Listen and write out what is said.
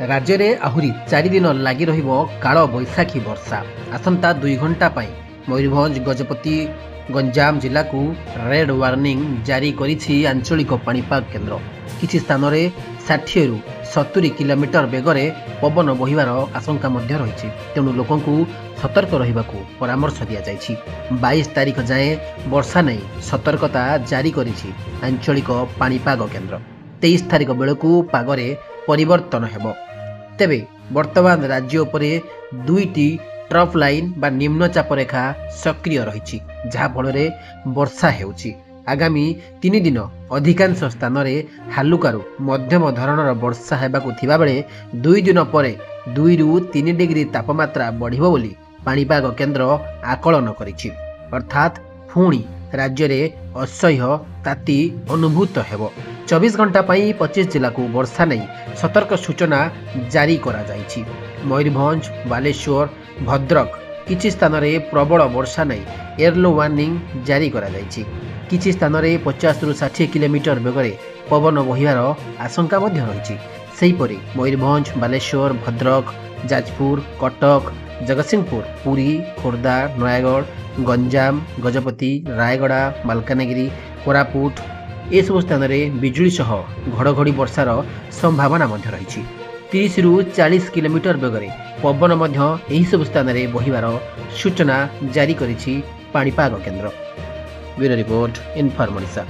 राज्य में आहुरी 4 दिन लगी काल बैशाखी वर्षा। आसंता 2 घंटा मयूरभंज गजपति गंजाम जिला को रेड वार्निंग जारी करिछि आंचलिक पाणीपाग केन्द्र। किछि स्थान में 60 रु 70 किलोमीटर बेगरे पवन बहिबार आशंका रही। तेणु लोकों सतर्क रहिबाकू परामर्श दिया जाइछि। 22 तारीख जाए वर्षा नहीं सतर्कता जारी करिछि आंचलिक पाणीपाग केन्द्र। 23 तारीख बेलू पागरे परिवर्तन हेबो। तेबे वर्तमान राज्य उपरे 2टी ट्रफ लाइन बा निम्नचाप रेखा सक्रिय रही, जहा फल वर्षा हेउछि। आगामी 3 दिन अधिकांश स्थान में हालुकारु मध्यम धरणर वर्षा हेबाकू थिबा बेले 2 दिन परे 2 रु 3 डिग्री तापमात्रा बढ़िबो बोली पाणीपाग केन्द्र आकलन करिछि। अर्थात पुणी राज्य में असह्य ताती अनुभूत हेबो। 24 घंटा 25 जिला को वर्षा नहीं सतर्क सूचना जारी करा जाइछि। मयूरभंज बालेश्वर भद्रक किछि स्थान में प्रबल वर्षा नहीं येलो वार्निंग जारी करा जाइछि। किछि स्थान में 50 रु 60 किलोमीटर बेगरे पवन बहिबार आशंका रही। सेहीपरि मयूरभंज बालेश्वर भद्रक जाजपुर कटक जगतसिंहपुर पुरी खोर्धा नयागढ़ गंजाम गजपति रायगड़ा मालकानगिरी कोरापुट ए सब स्थान में बिजुली सह घड़घड़ी वर्षार संभावना रही। 30 रु 40 किलोमीटर बेगरे पवन एही सब स्थान में बहिबार सूचना जारी करिछि पाणीपाग केन्द्र। Bureau report inform Odisha.